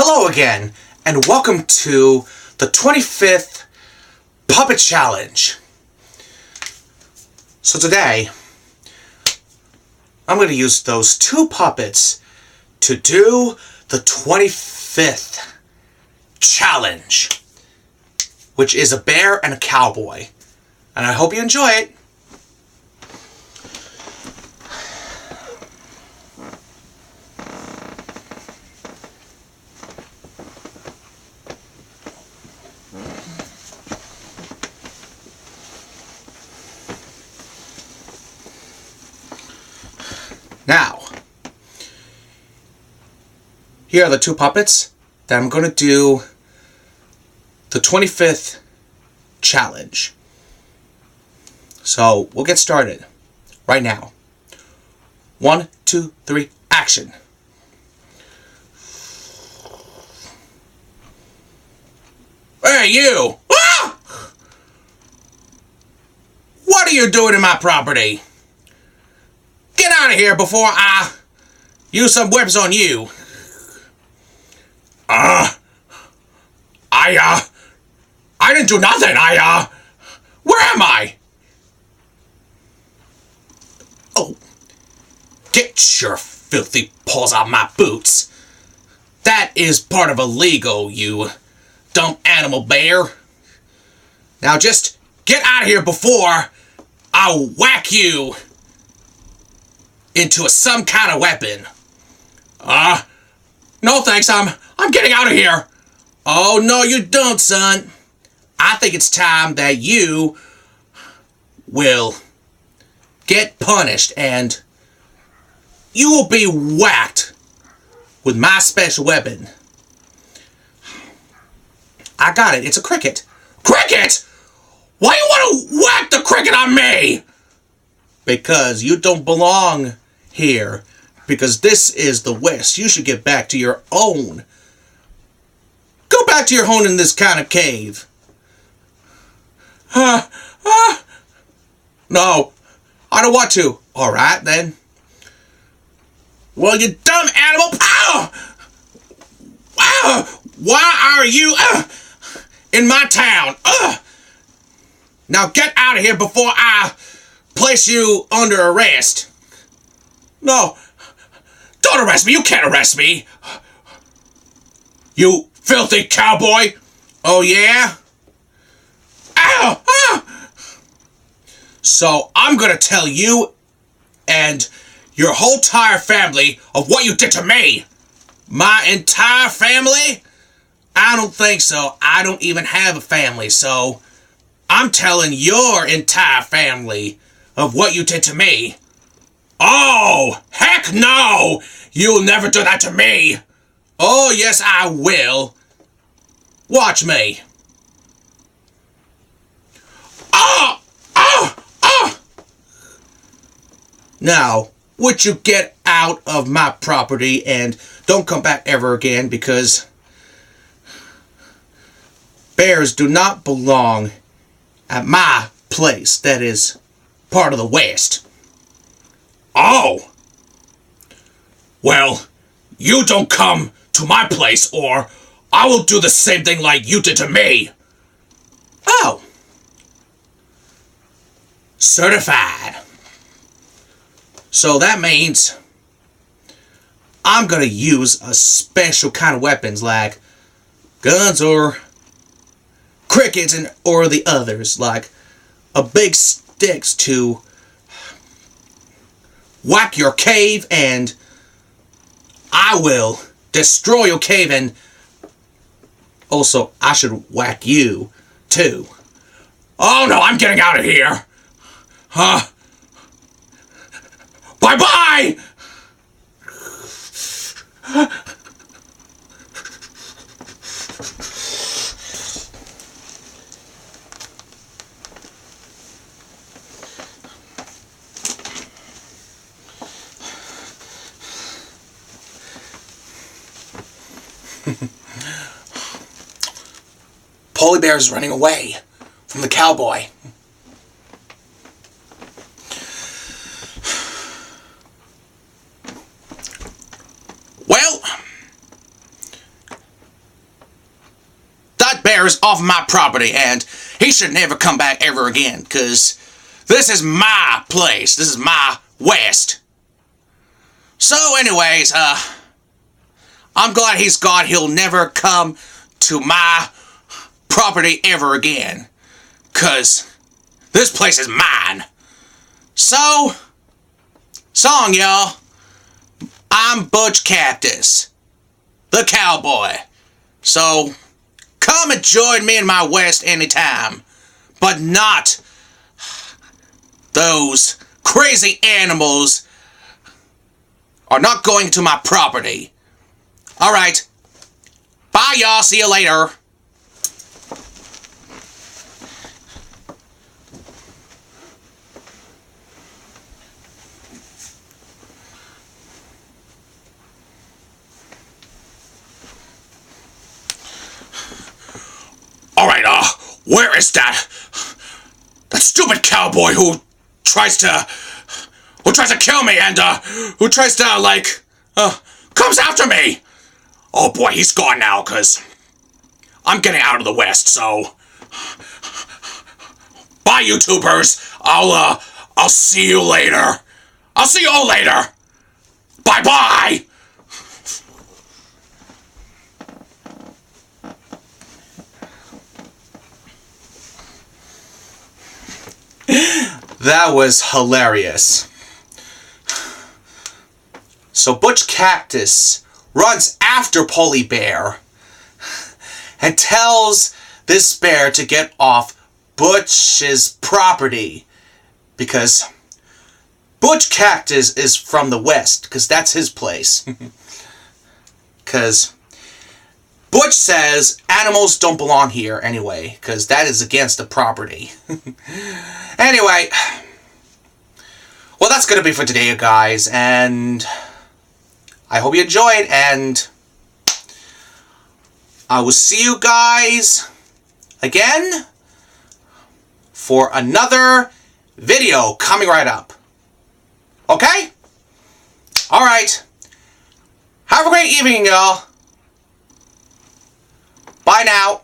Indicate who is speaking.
Speaker 1: Hello again, and welcome to the 25th Puppet Challenge. So today, I'm going to use those two puppets to do the 25th challenge, which is a bear and a cowboy. And I hope you enjoy it. Now, here are the two puppets that I'm going to do the 25th challenge. So, we'll get started right now. 1, 2, 3, action. Hey, you! Ah! What are you doing in my property? Get out of here before I use some whips on you. I didn't do nothing. Where am I? Oh, get your filthy paws off my boots. That is part of illegal, you dumb animal bear. Now just get out of here before I whack you into some kind of weapon. No thanks, I'm getting out of here. Oh, no you don't, son. I think it's time that you will get punished and you will be whacked with my special weapon. I got it, it's a cricket. Cricket? Why you want to whack the cricket on me? Because you don't belong here, because this is the West. You should get back to your own. Go back to your home in this kind of cave. No, I don't want to. Alright then. Well, you dumb animal. Why are you in my town? Now get out of here before I place you under arrest. No, don't arrest me. You can't arrest me. You filthy cowboy. Oh, yeah? Ow! So I'm going to tell you and your whole entire family of what you did to me. My entire family? I don't think so. I don't even have a family, so I'm telling your entire family of what you did to me. Oh, heck no! You'll never do that to me! Oh, yes, I will. Watch me. Now, would you get out of my property and don't come back ever again, because bears do not belong at my place that is part of the West. Oh! Well, you don't come to my place or I will do the same thing like you did to me. Oh. Certified. So that means I'm gonna use a special kind of weapons like guns or crickets or the others, like a big sticks to whack your cave, and I will destroy your cave, and also I should whack you too. Oh no, I'm getting out of here. Bye-bye! Polar bear is running away from the cowboy. bear is off my property, and he should never come back ever again, because this is my place. This is my West. So anyways, I'm glad he's gone. He'll never come to my property ever again, because this place is mine. So, song, y'all. I'm Butch Cactus, the cowboy. So, come and join me in my West anytime. But not those crazy animals are not going to my property. Alright. Bye, y'all. See you later. Alright, where is that stupid cowboy who tries to kill me and, who tries to, like, comes after me? Oh boy, he's gone now, 'cause I'm getting out of the West, so bye, YouTubers. I'll see you later. I'll see you all later. Bye-bye. That was hilarious. So Butch Cactus runs after Polly Bear and tells this bear to get off Butch's property, because Butch Cactus is from the West, because that's his place. Because Butch says animals don't belong here anyway, because that is against the property. Anyway, well, that's going to be for today, you guys, and I hope you enjoyed, and I will see you guys again for another video coming right up. Okay? Alright. Have a great evening, y'all. Bye now.